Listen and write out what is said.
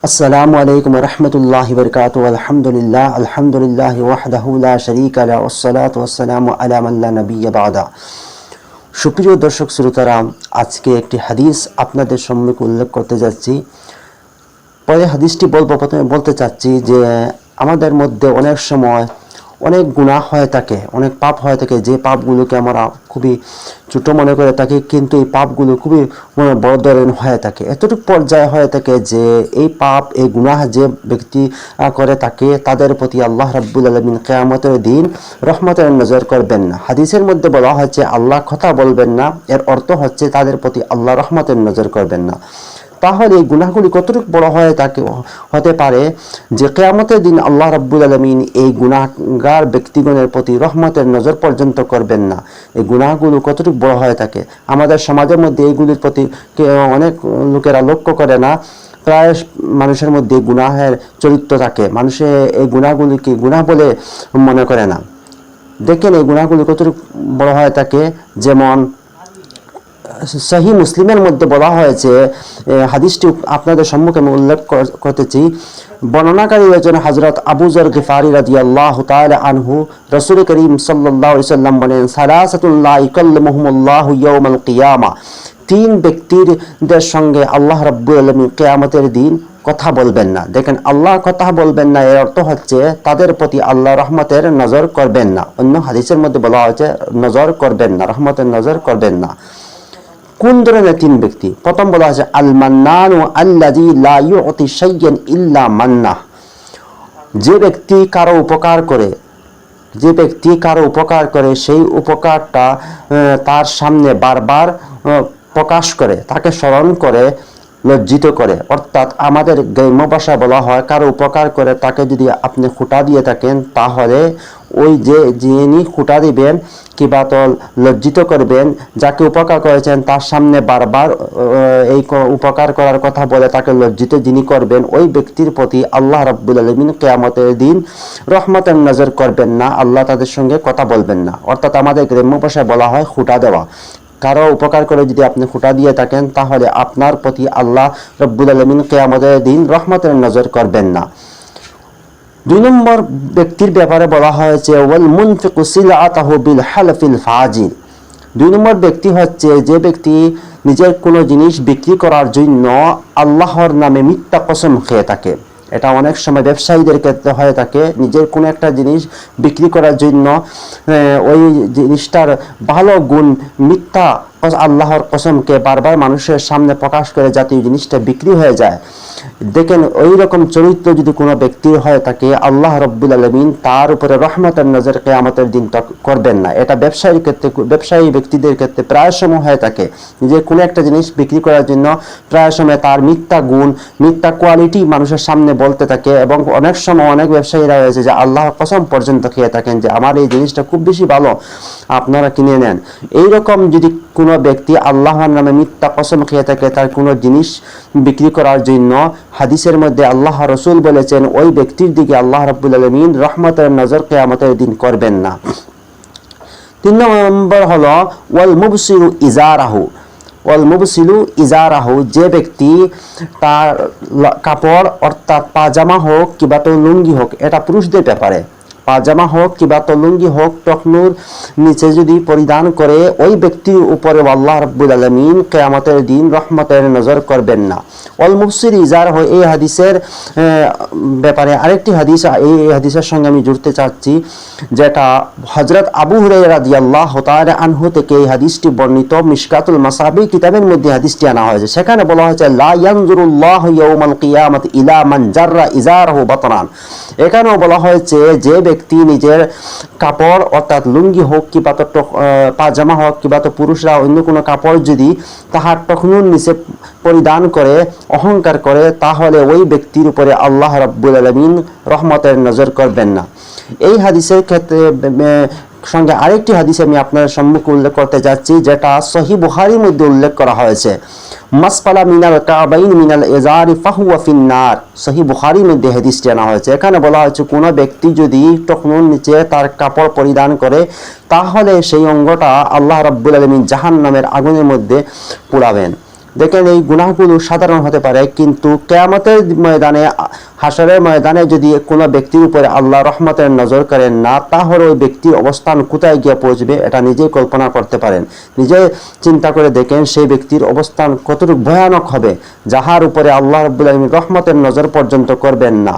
السلام عليكم ورحمة الله وبركاته الحمد لله وحده لا شريك له والصلاة والسلام على من لا نبي بعده। সুপ্রিয় দর্শক শ্রোতারা, আজকে একটি হাদিস আপনাদের সম্মুখে উল্লেখ করতে যাচ্ছি। পরে হাদিসটি প্রথমে বলতে চাচ্ছি যে আমাদের মধ্যে অনেক সময় অনেক গুনাহ হয়ে থাকে, অনেক পাপ হয়ে থাকে, যে পাপগুলোকে আমরা খুবই ছোট মনে করে থাকি, কিন্তু এই পাপগুলো খুবই বড় ধরনের হয়ে থাকে, এতটুকু পর্যায়ে হয়ে থাকে যে এই পাপ, এই গুনাহ যে ব্যক্তি করে থাকে তাদের প্রতি আল্লাহ রাব্বুল আলামিন কিয়ামতের দিন রহমতের নজর করবেন না। হাদিসের মধ্যে বলা হচ্ছে আল্লাহ কথা বলবেন না, এর অর্থ হচ্ছে তাদের প্রতি আল্লাহ রহমতের নজর করবেন না। তাহলে এই গুনাহগুলি কতটুকু বড় হতে পারে যে কিয়ামতের দিন আল্লাহ রাব্বুল আলামিন এই গুনাহগার ব্যক্তিগণের প্রতি রহমতের নজর পর্যন্ত করবেন না। এই গুনাহগুলো কতটুকু বড় হয়ে থাকে, আমাদের সমাজের মধ্যে এইগুলির প্রতি অনেক লোকেরা লক্ষ্য করে না। প্রায় মানুষের মধ্যে গুনাহের চরিত্র থাকে, মানুষে এই গুনাহগুলিকে গুনাহ বলে মনে করে না। দেখেন এই গুনাহগুলি কতটুকু বড় হয়ে থাকে। যেমন সহিহ মুসলিমের মধ্যে বলা হয়েছে, হাদিসটি আপনাদের সম্মুখে আমি উল্লেখ করতেছি। বর্ণনাকারী হচ্ছেন হযরত আবু যর গিফারি রাদিয়াল্লাহু তাআলা আনহু। রাসূল করিম সাল্লাল্লাহু আলাইহি সাল্লাম বলেন, সালাসাতুল লা ইয়াকাল্লিমুহুমুল্লাহু ইয়াওমাল কিয়ামা, তিন ব্যক্তিদের সঙ্গে আল্লাহ রাব্বুল আলামিন কিয়ামতের দিন কথা বলবেন না। দেখেন, আল্লাহ কথা বলবেন না, এর অর্থ হচ্ছে তাদের প্রতি আল্লাহ রহমতের নজর করবেন না। অন্য হাদিসের মধ্যে বলা হয়েছে নজর করবেন না, রহমতের নজর করবেন না। কোন ধরনের তিন ব্যক্তি? প্রথম বলা হয়েছে আল মান্নানু আল্লাযী লা ইউতি শাইয়ান ইল্লা মান্নাহ, যে ব্যক্তি কারো উপকার করে সেই উপকারটা তার সামনে বারবার প্রকাশ করে, তাকে স্মরণ করে, লজ্জিত করে। অর্থাৎ আমাদের গ্রাম্য ভাষায় বলা হয়, কারো উপকার করে তাকে যদি আপনি খুঁটা দিয়ে থাকেন, তাহলে ওই যিনি খুঁটা দিবেন কিংবা তো লজ্জিত করবেন, যাকে উপকার করেছেন তার সামনে বারবার এই উপকার করার কথা বলে তাকে লজ্জিত যিনি করবেন, ওই ব্যক্তির প্রতি আল্লাহ রাব্বুল আলামিন কিয়ামতের দিন রহমতের নজর করবেন না, আল্লাহ তাদের সঙ্গে কথা বলবেন না। অর্থাৎ আমাদের গ্রাম্য ভাষায় বলা হয় খুঁটা দেওয়া। কারো উপকার করে যদি আপনি খুঁটা দিয়ে থাকেন, তাহলে আপনার প্রতি আল্লাহ রাব্বুল আলামিন কিয়ামতের দিন রহমতের নজর করবেন না। দুই নম্বর ব্যক্তির ব্যাপারে বলা হয়েছে ওয়াল মুনফিকু সিলআতাহু বিল হালফিল ফাজিল। দুই নম্বর ব্যক্তি হচ্ছে যে ব্যক্তি নিজের কোনো জিনিস বিক্রি করার জন্য আল্লাহর নামে মিথ্যা কসম খেয়ে থাকে। এটা অনেক সময় ব্যবসায়ীদের ক্ষেত্রে হয়ে থাকে, নিজের কোনো একটা জিনিস বিক্রি করার জন্য ওই জিনিসটার ভালো গুণ মিথ্যা আল্লাহর কসমকে বারবার মানুষের সামনে প্রকাশ করে যাতে এই জিনিসটা বিক্রি হয়ে যায়। দেখেন, ওই রকম চরিত্র যদি কোনো ব্যক্তির হয়ে থাকে, আল্লাহ রাব্বুল আলামিন তার উপরে রহমতের নজর কিয়ামতের দিন করবেন না। এটা ব্যবসায়ী ব্যক্তিদের ক্ষেত্রে প্রায় সময় হয়ে থাকে, যে কোনো একটা জিনিস বিক্রি করার জন্য প্রায় সময় তার মিথ্যা গুণ, মিথ্যা কোয়ালিটি মানুষের সামনে বলতে থাকে। এবং অনেক সময় অনেক ব্যবসায়ীরা রয়েছে যে আল্লাহর কসম পর্যন্ত খেয়ে থাকেন যে আমার এই জিনিসটা খুব বেশি ভালো, আপনারা কিনে নেন। এইরকম যদি কোনো ব্যক্তি আল্লাহর নামে মিথ্যা কসম খেয়ে থাকে তার কোনো জিনিস বিক্রি করার জন্য, হাদিসের মধ্যে আল্লাহ রাসূল বলেছেন ওই ব্যক্তির দিকে আল্লাহ রাব্বুল আলামিন রহমতের নজর কিয়ামতের দিন করবেন না। তিন নম্বর হলো ওয়াল মুবসিরু ইজারাহু, যে ব্যক্তি তার কাপড় অর্থাৎ পাজামা হোক কিংবা তো লুঙ্গি হোক, এটা পুরুষদের ব্যাপারে, পাজামা হোক কিংবা তো লুঙ্গি হোক, টকনুর নিচে যদি পরিধান করে, ওই ব্যক্তির উপরে আল্লাহ রাব্বুল আলামিন কিয়ামতের দিন রহমতের নজর করবেন না। ওয়াল মুবসির ইজার হয় এই হাদিসের ব্যাপারে আরেকটি হাদিস, এই হাদিসের সঙ্গে আমি জুড়তে চাচ্ছি, যেটা হযরত আবু হুরায়রা রাদিয়াল্লাহু তাআলা আনহু থেকে এই হাদিসটি বর্ণিত। মিশকাতুল মাসাবি কিতাবের মধ্যে হাদিসটি আনা হয়েছে। সেখানে বলা হয়েছে লা ইয়ানজুরুল্লাহু ইয়াওমাল কিয়ামাতি ইলা মান জাররা ইজারাহু বাতনান। এখানেও বলা হয়েছে যে ব্যক্তি নিজের কাপড় অর্থাৎ লুঙ্গি হোক কিংবা তো পাজামা হোক কিংবা তো পুরুষরা অন্য কোনো কাপড় যদি তাহার টকনুর নিচে পরিধান করে অহংকার করে, তাহলে ওই ব্যক্তির উপরে আল্লাহ রাব্বুল আলামিন রহমতের নজর করবেন না। এই হাদিসের ক্ষেত্রে সঙ্গে আরেকটি হাদিস আমি আপনাদের সম্মুখে উল্লেখ করতে যাচ্ছি, যেটা সহিহ বুখারীর মধ্যে উল্লেখ করা হয়েছে। মাসফালা মিনাল কাবাইন মিনাল ইজারি ফাহুয়া ফিন্নার, সহিহ বুখারীর মধ্যে হাদিসটি আনা হয়েছে। এখানে বলা হয়েছে কোনো ব্যক্তি যদি টকনুর নিচে তার কাপড় পরিধান করে, তাহলে সেই অঙ্গটা আল্লাহ রাব্বুল আলামিন জাহান্নামের আগুনের মধ্যে পোড়াবেন। দেখেন এই গুনাহগুলো সাধারণ হতে পারে, কিন্তু কিয়ামতের ময়দানে, হাসরের ময়দানে যদি কোনো ব্যক্তির উপরে আল্লাহ রহমতের নজর করেন না, তাহলে ওই ব্যক্তির অবস্থান কোথায় গিয়ে পৌঁছবে এটা নিজেই কল্পনা করতে পারেন। নিজে চিন্তা করে দেখেন সেই ব্যক্তির অবস্থান কতটুকু ভয়ানক হবে, যাহার উপরে আল্লাহ রাব্বুল আলামিন রহমতের নজর পর্যন্ত করবেন না।